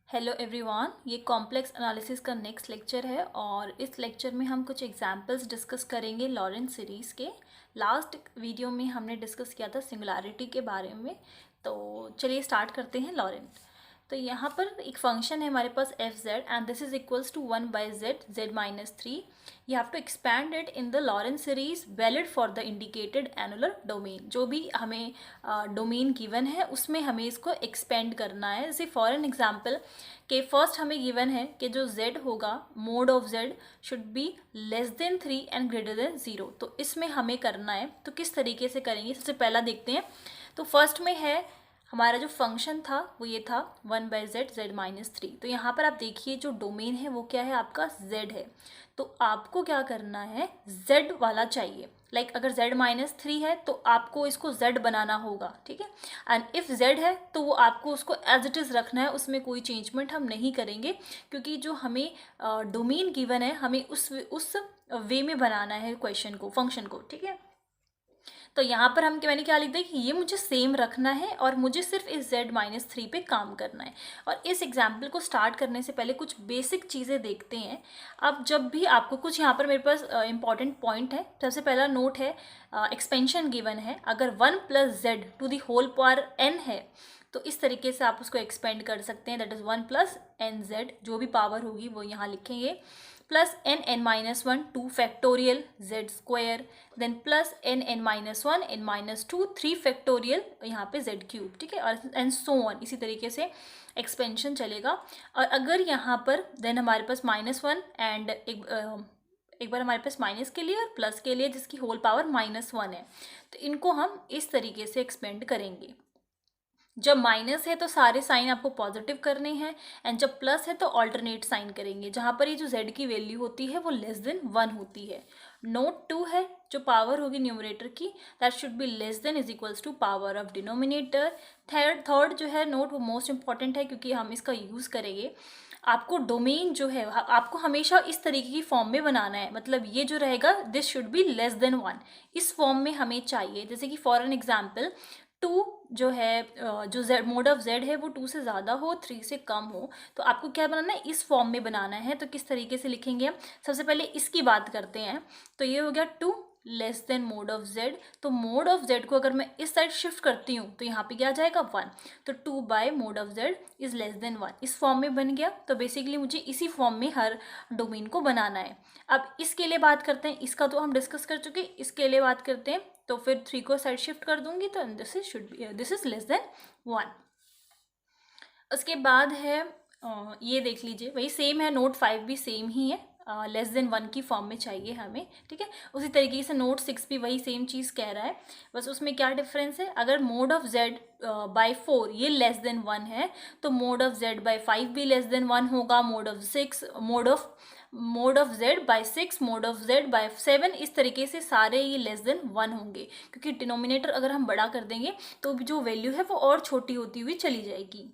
Hello everyone, ये complex analysis का next lecture है और इस लेक्चर में हम कुछ एग्जांपल्स डिस्कस करेंगे लॉरेंट सीरीज़ के। लास्ट वीडियो में हमने डिस्कस किया था सिंगुलैरिटी के बारे में। तो चलिए स्टार्ट करते हैं लॉरेंट। तो यहाँ पर एक फंक्शन है हमारे पास F Z and this is equals to 1/z z-3। You have to expand it in the Laurent series valid for the indicated annular domain. जो भी हमें डोमेन गिवन है उसमें हमें इसको एक्सपेंड करना है। जैसे फॉर एन एग्जाम्पल कि फर्स्ट हमें गिवन है कि जो z होगा mode of z should be less then 3 and greater than 0। तो इसमें हमें करना है, तो किस तरीके से करेंगे सबसे पहला देखते हैं। तो फर्स्ट में है हमारा जो फंक्शन था वो ये था 1/z z-3। तो यहाँ पर आप देखिए जो डोमेन है वो क्या है, आपका z है। तो आपको क्या करना है, z वाला चाहिए। अगर z-3 है तो आपको इसको z बनाना होगा, ठीक है। एंड इफ़ z है तो वो आपको उसको एज इट इज़ रखना है, उसमें कोई चेंजमेंट हम नहीं करेंगे क्योंकि जो हमें डोमेन गिवन है हमें उस वे में बनाना है क्वेश्चन को, फंक्शन को, ठीक है। तो यहाँ पर मैंने क्या लिख दिया कि ये मुझे सेम रखना है और मुझे सिर्फ इस z-3 पे काम करना है। और इस एग्जाम्पल को स्टार्ट करने से पहले कुछ बेसिक चीज़ें देखते हैं। अब जब भी आपको कुछ यहाँ पर मेरे पास इंपॉर्टेंट पॉइंट है। सबसे पहला नोट है, एक्सपेंशन गिवन है। अगर 1 + z to the whole power n है तो इस तरीके से आप उसको एक्सपेंड कर सकते हैं। दैट इज़ 1 + nz, जो भी पावर होगी वो यहाँ लिखेंगे, plus n(n-1) 2 factorial z², then plus n(n-1) n-2 3 factorial यहाँ पे z³, ठीक है, और एंड सो ऑन। इसी तरीके से एक्सपेंशन चलेगा। और अगर यहाँ पर देन हमारे पास -1 एंड एक बार हमारे पास माइनस के लिए और प्लस के लिए जिसकी होल पावर -1 है, तो इनको हम इस तरीके से एक्सपेंड करेंगे। जब माइनस है तो सारे साइन आपको पॉजिटिव करने हैं एंड जब प्लस है तो ऑल्टरनेट साइन करेंगे, जहाँ पर ये जो z की वैल्यू होती है वो लेस देन 1 होती है। नोट 2 है, जो पावर होगी न्यूमरेटर की that should be less than is equals to power of denominator. Third जो है नोट वो मोस्ट इंपॉर्टेंट है क्योंकि हम इसका यूज़ करेंगे। आपको डोमेन जो है आपको हमेशा इस तरीके की फॉर्म में बनाना है, मतलब ये जो रहेगा this should be less then 1, इस फॉर्म में हमें चाहिए। जैसे कि फॉर एन एग्जाम्पल 2 जो है जो z मोड ऑफ z है वो 2 से ज़्यादा हो, 3 से कम हो, तो आपको क्या बनाना है, इस फॉर्म में बनाना है। तो किस तरीके से लिखेंगे हम, सबसे पहले इसकी बात करते हैं। तो ये हो गया 2 less than mode of z। तो मोड ऑफ z को अगर मैं इस साइड शिफ्ट करती हूँ तो यहाँ पे क्या आ जाएगा 1। तो 2/mod of z is less than 1, इस फॉर्म में बन गया। तो बेसिकली मुझे इसी फॉर्म में हर डोमेन को बनाना है। अब इसके लिए बात करते हैं, इसका तो हम डिस्कस कर चुके, इसके लिए बात करते हैं। तो फिर 3 को साइड शिफ्ट कर दूंगी तो दिस इज लेस देन 1। उसके बाद है ये देख लीजिए, वही सेम है, नोट 5 भी सेम ही है, लेस देन 1 की फॉर्म में चाहिए हमें, ठीक है। उसी तरीके से नोट 6 भी वही सेम चीज़ कह रहा है, बस उसमें क्या डिफरेंस है, अगर मोड ऑफ z/4 ये लेस देन 1 है तो मोड ऑफ z/5 भी लेस देन 1 होगा। Mode of z/6 mode of z/7 इस तरीके से सारे ये लेस देन 1 होंगे, क्योंकि डिनोमिनेटर अगर हम बड़ा कर देंगे तो जो वैल्यू है वो और छोटी होती हुई चली जाएगी।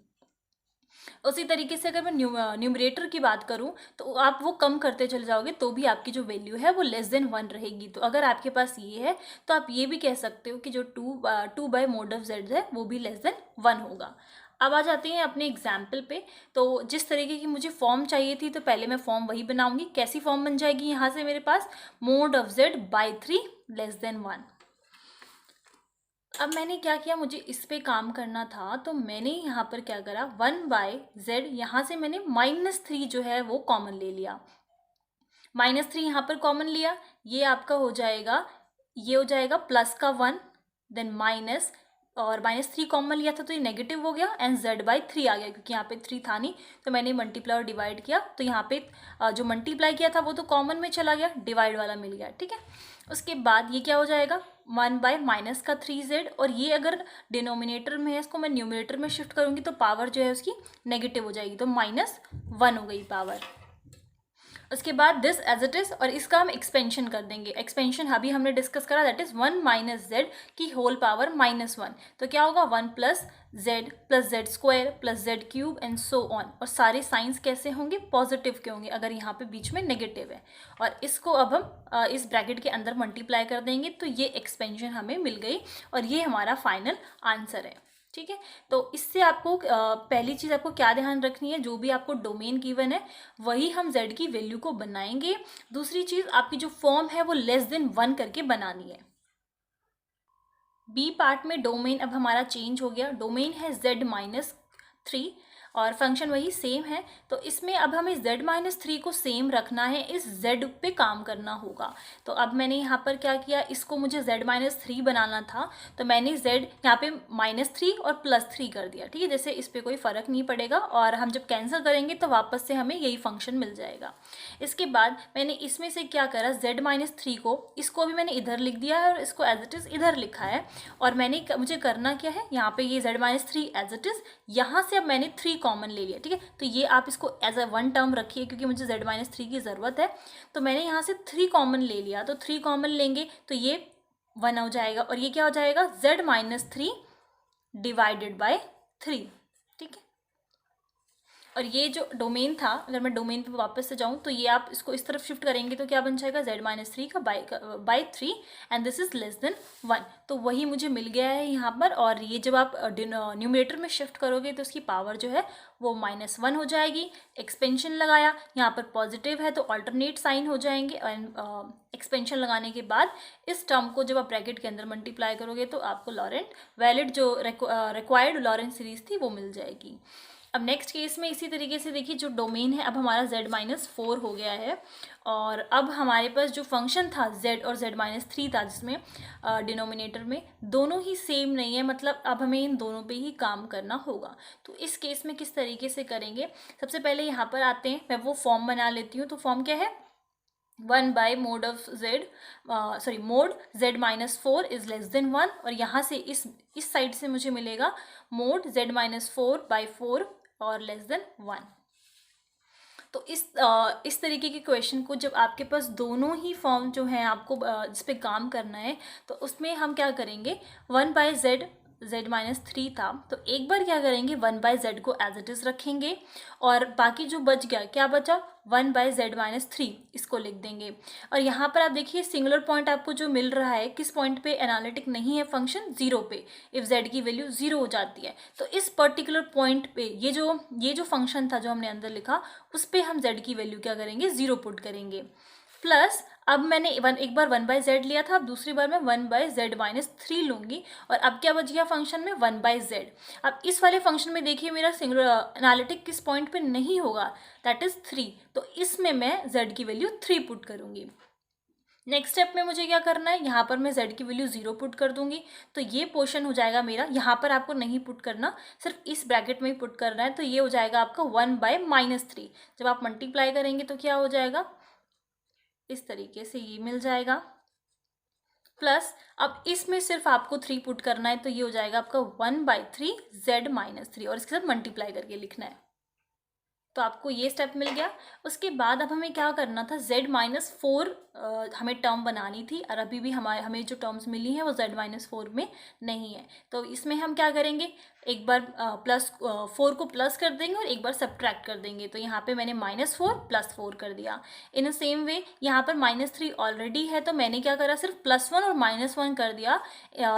उसी तरीके से अगर मैं न्यूमरेटर की बात करूं तो आप वो कम करते चले जाओगे तो भी आपकी जो वैल्यू है वो लेस देन 1 रहेगी। तो अगर आपके पास ये है तो आप ये भी कह सकते हो कि जो 2/mod of z है वो भी लेस देन 1 होगा। अब आ जाते हैं अपने एग्जाम्पल पे। तो जिस तरीके की मुझे फॉर्म चाहिए थी तो पहले मैं फॉर्म वही बनाऊंगी। कैसी फॉर्म बन जाएगी, यहाँ से मेरे पास mod of z/3 less than 1। अब मैंने क्या किया, मुझे इस पे काम करना था तो मैंने यहाँ पर क्या करा, 1/z यहाँ से मैंने -3 जो है वो कॉमन ले लिया। -3 यहाँ पर कॉमन लिया, ये आपका हो जाएगा, ये हो जाएगा प्लस का 1, देन माइनस, और -3 कॉमन लिया था तो ये नेगेटिव हो गया एंड z/3 आ गया क्योंकि यहाँ पे 3 था नहीं, तो मैंने मल्टीप्लाई और डिवाइड किया। तो यहाँ पे जो मल्टीप्लाई किया था वो तो कॉमन में चला गया, डिवाइड वाला मिल गया, ठीक है। उसके बाद ये क्या हो जाएगा, 1/-3z, और ये अगर डिनोमिनेटर में है इसको मैं न्यूमरेटर में शिफ्ट करूँगी तो पावर जो है उसकी नेगेटिव हो जाएगी, तो -1 हो गई पावर। उसके बाद दिस एज इट इज़, और इसका हम एक्सपेंशन कर देंगे। एक्सपेंशन अभी हमने डिस्कस करा, दैट इज़ 1 - z की होल पावर -1। तो क्या होगा, 1 + z + z² + z³ and so on. और सारे साइंस कैसे होंगे, पॉजिटिव के होंगे अगर यहाँ पे बीच में नेगेटिव है। और इसको अब हम इस ब्रैकेट के अंदर मल्टीप्लाई कर देंगे तो ये एक्सपेंशन हमें मिल गई और ये हमारा फाइनल आंसर है, ठीक है। तो इससे आपको पहली चीज़ आपको क्या ध्यान रखनी है, जो भी आपको डोमेन गिवन है वही हम z की वैल्यू को बनाएंगे। दूसरी चीज़, आपकी जो फॉर्म है वो लेस देन 1 करके बनानी है। बी पार्ट में डोमेन अब हमारा चेंज हो गया, डोमेन है z-3 और फंक्शन वही सेम है। तो इसमें अब हमें z-3 को सेम रखना है, इस z पे काम करना होगा। तो अब मैंने यहाँ पर क्या किया, इसको मुझे z-3 बनाना था तो मैंने z यहाँ पे -3 और +3 कर दिया। ठीक है, जैसे इस पर कोई फ़र्क नहीं पड़ेगा और हम जब कैंसिल करेंगे तो वापस से हमें यही फंक्शन मिल जाएगा। इसके बाद मैंने इसमें से क्या करा, z-3 को, इसको भी मैंने इधर लिख दिया है और इसको एज इट इज़ इधर लिखा है। और मुझे करना क्या है, यहाँ पे ये z-3 एज इट इज़, यहाँ से अब मैंने 3 कॉमन ले लिया। ठीक है, तो ये आप इसको एज अ 1 टर्म रखिए क्योंकि मुझे z-3 की ज़रूरत है। तो मैंने यहाँ से 3 कॉमन ले लिया, तो 3 कॉमन लेंगे तो ये 1 हो जाएगा और ये क्या हो जाएगा, z-3 डिवाइडेड बाय 3। ठीक है, और ये जो डोमेन था, अगर मैं डोमेन पे वापस से जाऊँ तो ये आप इसको इस तरफ शिफ्ट करेंगे तो क्या बन जाएगा, z-3 का by 3 and this is less than 1। तो वही मुझे मिल गया है यहाँ पर। और ये जब आप न्यूमरेटर में शिफ्ट करोगे तो उसकी पावर जो है वो -1 हो जाएगी। एक्सपेंशन लगाया, यहाँ पर पॉजिटिव है तो ऑल्टरनेट साइन हो जाएंगे। एंड एक्सपेंशन लगाने के बाद इस टर्म को जब आप ब्रैकेट के अंदर मल्टीप्लाई करोगे तो आपको लॉरेंट वैलिड जो रिक्वायर्ड लॉरेंट सीरीज थी वो मिल जाएगी। अब नेक्स्ट केस में इसी तरीके से देखिए, जो डोमेन है अब हमारा z-4 हो गया है और अब हमारे पास जो फंक्शन था z और z-3 था, जिसमें डिनोमिनेटर में दोनों ही सेम नहीं है, मतलब अब हमें इन दोनों पे ही काम करना होगा। तो इस केस में किस तरीके से करेंगे, सबसे पहले यहाँ पर आते हैं, मैं वो फॉर्म बना लेती हूँ। तो फॉर्म क्या है, 1 by mode of mode z-4 is less than 1 और यहाँ से इस साइड से मुझे मिलेगा मोड z-4/4 और लेस देन 1। तो इस तरीके के क्वेश्चन को जब आपके पास दोनों ही फॉर्म जो हैं आपको जिस पे काम करना है तो उसमें हम क्या करेंगे, 1/z z-3 था तो एक बार क्या करेंगे, 1/z को एज इट इज़ रखेंगे और बाकी जो बच गया, क्या बचा, 1/z-3 इसको लिख देंगे। और यहाँ पर आप देखिए सिंगुलर पॉइंट आपको जो मिल रहा है, किस पॉइंट पे एनालिटिक नहीं है फंक्शन, 0 पे। इफ़ z की वैल्यू 0 हो जाती है तो इस पर्टिकुलर पॉइंट पे ये जो फंक्शन था जो हमने अंदर लिखा, उस पर हम z की वैल्यू क्या करेंगे, 0 पुट करेंगे। प्लस अब मैंने एक बार 1/z लिया था, अब दूसरी बार मैं 1/z-3 लूँगी और अब क्या बच गया फंक्शन में, 1/z। अब इस वाले फंक्शन में देखिए मेरा सिंगुलर एनालिटिक किस पॉइंट पे नहीं होगा, दैट इज़ 3, तो इसमें मैं z की वैल्यू 3 पुट करूँगी। नेक्स्ट स्टेप में मुझे क्या करना है, यहाँ पर मैं z की वैल्यू 0 पुट कर दूंगी तो ये पोर्शन हो जाएगा मेरा, यहाँ पर आपको नहीं पुट करना, सिर्फ इस ब्रैकेट में ही पुट करना है। तो ये हो जाएगा आपका 1/-3। जब आप मल्टीप्लाई करेंगे तो क्या हो जाएगा, इस तरीके से ये मिल जाएगा। प्लस अब इसमें सिर्फ आपको 3 पुट करना है तो ये हो जाएगा आपका 1/3 z-3 और इसके साथ मल्टीप्लाई करके लिखना है। तो आपको ये स्टेप मिल गया। उसके बाद अब हमें क्या करना था, z-4 हमें टर्म बनानी थी और अभी भी हमें जो टर्म्स मिली हैं वो z-4 में नहीं है। तो इसमें हम क्या करेंगे, एक बार +4 को प्लस कर देंगे और एक बार सब्ट्रैक्ट कर देंगे। तो यहाँ पे मैंने -4 + 4 कर दिया। इन द सेम वे यहाँ पर -3 ऑलरेडी है तो मैंने क्या करा, सिर्फ +1 और -1 कर दिया।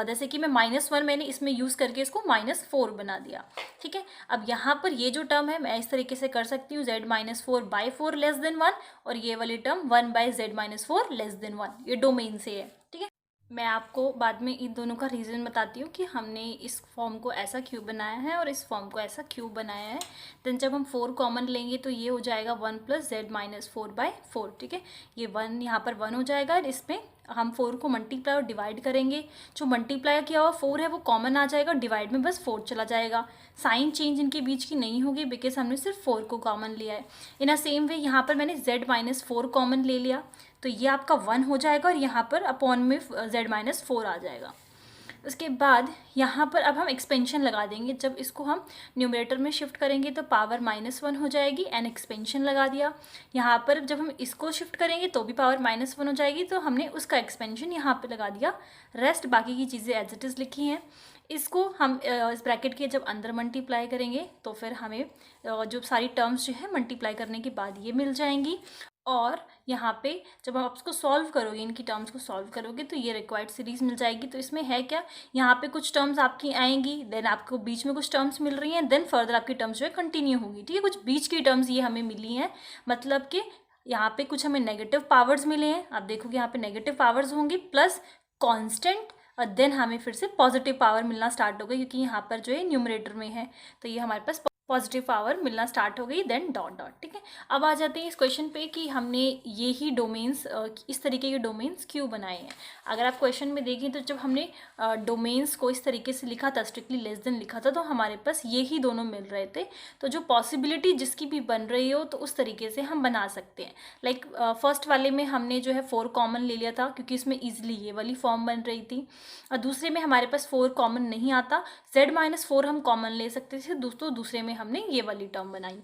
जैसे कि मैं -1 मैंने इसमें यूज़ करके इसको -4 बना दिया। ठीक है, अब यहाँ पर ये जो टर्म है मैं इस तरीके से कर सकती हूँ, z-4/4 लेस देन 1 और ये वाली टर्म 1/z-4 लेस देन 1, ये डोमेन से है। ठीक है, मैं आपको बाद में इन दोनों का रीज़न बताती हूँ कि हमने इस फॉर्म को ऐसा क्यों बनाया है और इस फॉर्म को ऐसा क्यों बनाया है। देन जब हम 4 कॉमन लेंगे तो ये हो जाएगा 1 + z-4/4। ठीक है, ये 1 यहाँ पर 1 हो जाएगा और इसमें हम 4 को मल्टीप्लाई और डिवाइड करेंगे। जो मल्टीप्लाई किया हुआ 4 है वो कॉमन आ जाएगा, डिवाइड में बस 4 चला जाएगा। साइन चेंज इनके बीच की नहीं होगी बिकॉज हमने सिर्फ 4 को कॉमन लिया है। इन अ सेम वे यहाँ पर मैंने z-4 कॉमन ले लिया तो ये आपका 1 हो जाएगा और यहाँ पर अपॉन में z-4 आ जाएगा। उसके बाद यहाँ पर अब हम एक्सपेंशन लगा देंगे। जब इसको हम न्यूमरेटर में शिफ्ट करेंगे तो पावर -1 हो जाएगी एंड एक्सपेंशन लगा दिया। यहाँ पर जब हम इसको शिफ्ट करेंगे तो भी पावर -1 हो जाएगी तो हमने उसका एक्सपेंशन यहाँ पे लगा दिया। रेस्ट बाकी की चीज़ें एज इट इज़ लिखी हैं। इसको हम इस ब्रैकेट के जब अंदर मल्टीप्लाई करेंगे तो फिर हमें जो सारी टर्म्स जो है मल्टीप्लाई करने के बाद ये मिल जाएंगी। और यहाँ पे जब आप इसको सॉल्व करोगे, इनकी टर्म्स को सॉल्व करोगे, तो ये रिक्वायर्ड सीरीज़ मिल जाएगी। तो इसमें है क्या, यहाँ पे कुछ टर्म्स आपकी आएंगी, देन आपको बीच में कुछ टर्म्स मिल रही हैं, देन फर्दर आपकी टर्म्स जो है कंटिन्यू होगी, ठीक है। कुछ बीच की टर्म्स ये हमें मिली हैं, मतलब कि यहाँ पे कुछ हमें नेगेटिव पावर्स मिले हैं। आप देखोगे यहाँ पे नेगेटिव पावर्स होंगी प्लस कॉन्स्टेंट, और देन हमें फिर से पॉजिटिव पावर मिलना स्टार्ट हो गई, क्योंकि यहाँ पर जो है न्यूमरेटर में है, तो ये हमारे पास पॉजिटिव पावर मिलना स्टार्ट हो गई, देन डॉट डॉट, ठीक है। अब आ जाते हैं इस क्वेश्चन पे कि हमने ये ही डोमेन्स, इस तरीके के डोमेन्स क्यों बनाए हैं। अगर आप क्वेश्चन में देखें तो जब हमने डोमेन्स को इस तरीके से लिखा था, स्ट्रिक्टली लेस देन लिखा था, तो हमारे पास ये ही दोनों मिल रहे थे। तो जो पॉसिबिलिटी जिसकी भी बन रही हो तो उस तरीके से हम बना सकते हैं। लाइक फर्स्ट वाले में हमने जो है 4 कॉमन ले लिया था, क्योंकि इसमें ईजिली ये वाली फॉर्म बन रही थी, और दूसरे में हमारे पास 4 कॉमन नहीं आता, z-4 हम कॉमन ले सकते थे दोस्तों, दूसरे में हमने ये वाली टर्म बनाई।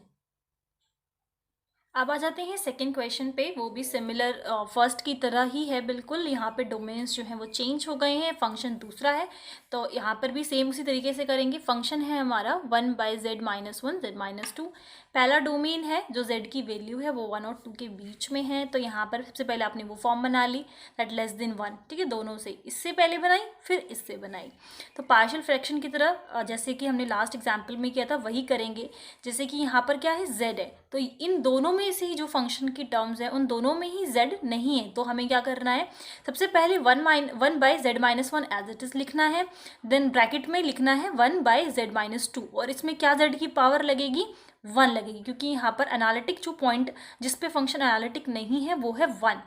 अब आ जाते हैं सेकंड क्वेश्चन पे, वो भी सिमिलर फर्स्ट की तरह ही है बिल्कुल। यहाँ पे डोमेन्स जो हैं वो चेंज हो गए हैं, फंक्शन दूसरा है, तो यहाँ पर भी सेम उसी तरीके से करेंगे। फंक्शन है हमारा 1/z-1 z-2। पहला डोमेन है जो z की वैल्यू है वो 1 और 2 के बीच में है, तो यहाँ पर सबसे पहले आपने वो फॉर्म बना ली दैट लेस देन 1, ठीक है। दोनों से, इससे पहले बनाई फिर इससे बनाई, तो पार्शियल फ्रैक्शन की तरह जैसे कि हमने लास्ट एग्जाम्पल में किया था वही करेंगे। जैसे कि यहाँ पर क्या है, z है, तो इन दोनों में से ही जो फंक्शन की टर्म्स है उन दोनों में ही z नहीं है, तो हमें क्या करना है, सबसे पहले 1/z-1 एज इट इज लिखना है, देन ब्रैकेट में लिखना है 1/z-2, और इसमें क्या z की पावर लगेगी, 1 लगेगी, क्योंकि यहाँ पर एनालिटिक जो पॉइंट जिस पे फंक्शन एनालिटिक नहीं है वो है 1,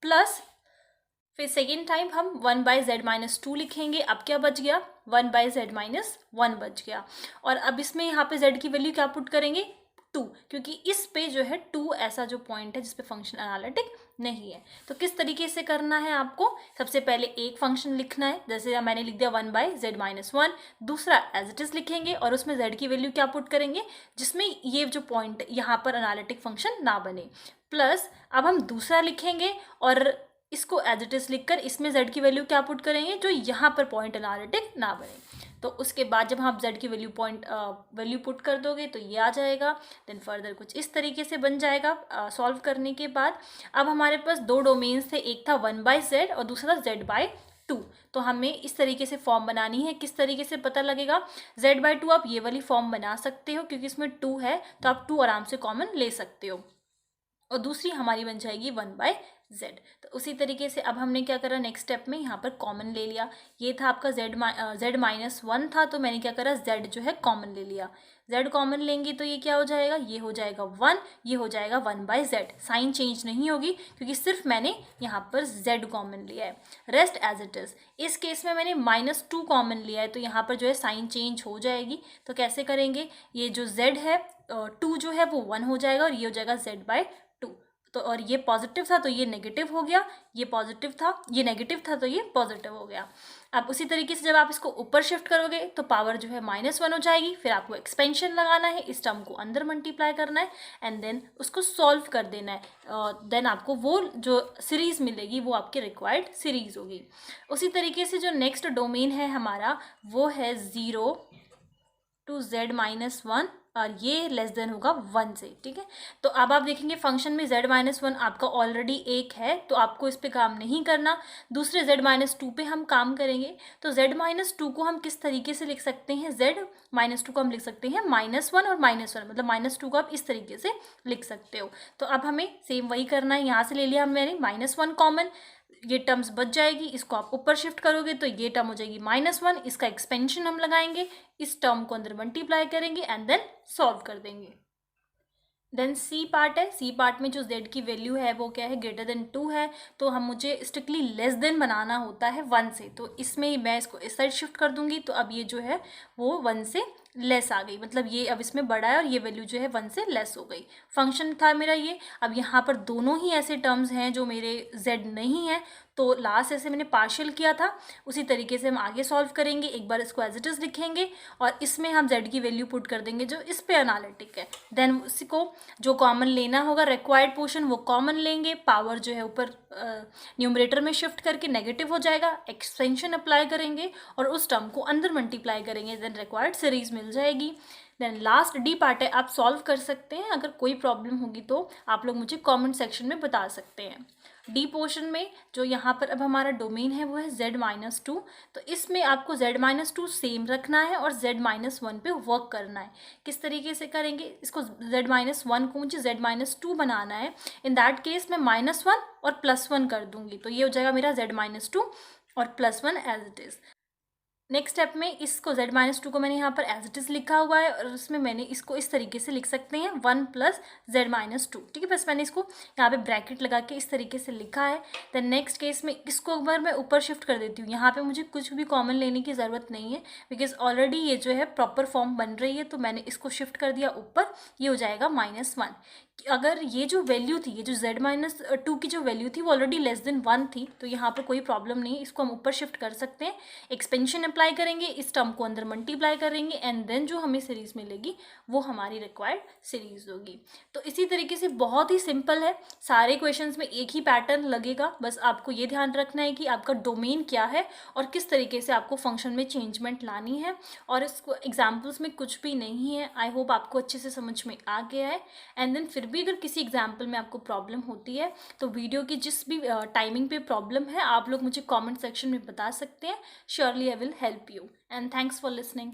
प्लस फिर सेकेंड टाइम हम 1/z-2 लिखेंगे। अब क्या बच गया, 1/z-1 बच गया, और अब इसमें यहाँ पे z की वैल्यू क्या पुट करेंगे, 2, क्योंकि इस पे जो है 2 ऐसा जो पॉइंट है जिसपे फंक्शन एनालिटिक नहीं है। तो किस तरीके से करना है आपको, सबसे पहले एक फंक्शन लिखना है, जैसे मैंने लिख दिया 1/z-1, दूसरा एज इट इज लिखेंगे और उसमें z की वैल्यू क्या पुट करेंगे जिसमें ये जो पॉइंट यहाँ पर एनालिटिक फंक्शन ना बने, प्लस अब हम दूसरा लिखेंगे और इसको एज इट इज लिखकर इसमें z की वैल्यू क्या पुट करेंगे जो यहाँ पर पॉइंट एनालिटिक ना बने। तो उसके बाद जब आप z की वैल्यू पुट कर दोगे तो ये आ जाएगा, देन फर्दर कुछ इस तरीके से बन जाएगा सॉल्व करने के बाद। अब हमारे पास 2 डोमेन्स थे, एक था 1/z और दूसरा z/2, तो हमें इस तरीके से फॉर्म बनानी है। किस तरीके से पता लगेगा, z/2 आप ये वाली फॉर्म बना सकते हो, क्योंकि इसमें 2 है तो आप 2 आराम से कॉमन ले सकते हो, और दूसरी हमारी बन जाएगी 1/z। तो उसी तरीके से अब हमने क्या करा, नेक्स्ट स्टेप में यहाँ पर कॉमन ले लिया, ये था आपका z-1 था, तो मैंने क्या करा, z जो है कॉमन ले लिया। z कॉमन लेंगे तो ये क्या हो जाएगा, ये हो जाएगा 1, ये हो जाएगा 1/z, साइन चेंज नहीं होगी क्योंकि सिर्फ मैंने यहाँ पर z कॉमन लिया है, रेस्ट एज इट इज़। इस केस में मैंने -2 कॉमन लिया है, तो यहाँ पर जो है साइन चेंज हो जाएगी। तो कैसे करेंगे, ये जो z है 2 जो है वो 1 हो जाएगा, और ये हो जाएगा z/2। तो और ये पॉजिटिव था तो ये नेगेटिव हो गया, ये पॉजिटिव था, ये नेगेटिव था तो ये पॉजिटिव हो गया। अब उसी तरीके से जब आप इसको ऊपर शिफ्ट करोगे तो पावर जो है -1 हो जाएगी, फिर आपको एक्सपेंशन लगाना है, इस टर्म को अंदर मल्टीप्लाई करना है एंड देन उसको सॉल्व कर देना है, देन आपको वो जो सीरीज़ मिलेगी वो आपकी रिक्वायर्ड सीरीज़ होगी। उसी तरीके से जो नेक्स्ट डोमेन है हमारा वो है 0 to z-1, और ये लेस देन होगा 1 से, ठीक है। तो अब आप देखेंगे फंक्शन में z-1 आपका ऑलरेडी 1 है, तो आपको इस पे काम नहीं करना, दूसरे z-2 पे हम काम करेंगे। तो z-2 को हम किस तरीके से लिख सकते हैं, z-2 को हम लिख सकते हैं -1 और -1, मतलब -2 को आप इस तरीके से लिख सकते हो। तो अब हमें सेम वही करना है, यहाँ से ले लिया मैंने -1 कॉमन, ये टर्म्स बच जाएगी, इसको आप ऊपर शिफ्ट करोगे तो ये टर्म हो जाएगी -1, इसका एक्सपेंशन हम लगाएंगे, इस टर्म को अंदर मल्टीप्लाई करेंगे एंड देन सॉल्व कर देंगे। देन सी पार्ट है, सी पार्ट में जो z की वैल्यू है वो क्या है, ग्रेटर देन 2 है, तो हम मुझे स्ट्रिक्टली लेस देन बनाना होता है 1 से, तो इसमें मैं इसको इस साइड शिफ्ट कर दूंगी, तो अब ये जो है वो 1 से लेस आ गई, मतलब ये अब इसमें बड़ा है और ये वैल्यू जो है 1 से लेस हो गई। फंक्शन था मेरा ये, अब यहाँ पर दोनों ही ऐसे टर्म्स हैं जो मेरे z नहीं है, तो लास्ट ऐसे मैंने पार्शियल किया था, उसी तरीके से हम आगे सॉल्व करेंगे। एक बार इसको एज इट इज़ लिखेंगे और इसमें हम z की वैल्यू पुट कर देंगे जो इस पे एनालिटिक है, देन उसी को जो कॉमन लेना होगा रिक्वायर्ड पोर्शन वो कॉमन लेंगे, पावर जो है ऊपर न्यूमरेटर में शिफ्ट करके नेगेटिव हो जाएगा, एक्सटेंशन अप्लाई करेंगे और उस टर्म को अंदर मल्टीप्लाई करेंगे, देन रिक्वायर्ड सीरीज मिल जाएगी। देन लास्ट डी पार्ट है, आप सॉल्व कर सकते हैं। अगर कोई प्रॉब्लम होगी तो आप लोग मुझे कमेंट सेक्शन में बता सकते हैं। डी पोर्शन में जो यहाँ पर अब हमारा डोमेन है वो है z-2, तो इसमें आपको z-2 सेम रखना है और z-1 पे वर्क करना है। किस तरीके से करेंगे, इसको z-1 को मुझे z-2 बनाना है। इन दैट केस मैं -1 और +1 कर दूंगी, तो ये हो जाएगा मेरा z-2 और +1 as it is. Next step में इसको z-2 को मैंने यहाँ पर एज इट इज़ लिखा हुआ है और उसमें मैंने इसको इस तरीके से लिख सकते हैं 1 + z-2, ठीक है। बस मैंने इसको यहाँ पे ब्रैकेट लगा के इस तरीके से लिखा है। देन नेक्स्ट केस में इसको एक बार मैं ऊपर शिफ्ट कर देती हूँ। यहाँ पे मुझे कुछ भी कॉमन लेने की ज़रूरत नहीं है बिकॉज ऑलरेडी ये जो है प्रॉपर फॉर्म बन रही है, तो मैंने इसको शिफ्ट कर दिया ऊपर, ये हो जाएगा -1। अगर ये जो वैल्यू थी, ये जो z-2 की जो वैल्यू थी वो ऑलरेडी <1 थी, तो यहाँ पर कोई प्रॉब्लम नहीं है, इसको हम ऊपर शिफ्ट कर सकते हैं। एक्सपेंशन अप्लाई करेंगे, इस टर्म को अंदर मल्टीप्लाई करेंगे एंड देन जो हमें सीरीज़ मिलेगी वो हमारी रिक्वायर्ड सीरीज़ होगी। तो इसी तरीके से बहुत ही सिंपल है, सारे क्वेश्चंस में एक ही पैटर्न लगेगा। बस आपको ये ध्यान रखना है कि आपका डोमेन क्या है और किस तरीके से आपको फंक्शन में चेंजमेंट लानी है, और इसको एग्जाम्पल्स में कुछ भी नहीं है। आई होप आपको अच्छे से समझ में आ गया है। एंड देन फिर भी अगर किसी एग्जाम्पल में आपको प्रॉब्लम होती है तो वीडियो की जिस भी टाइमिंग पे प्रॉब्लम है आप लोग मुझे कमेंट सेक्शन में बता सकते हैं। Surely I will help you and thanks for listening.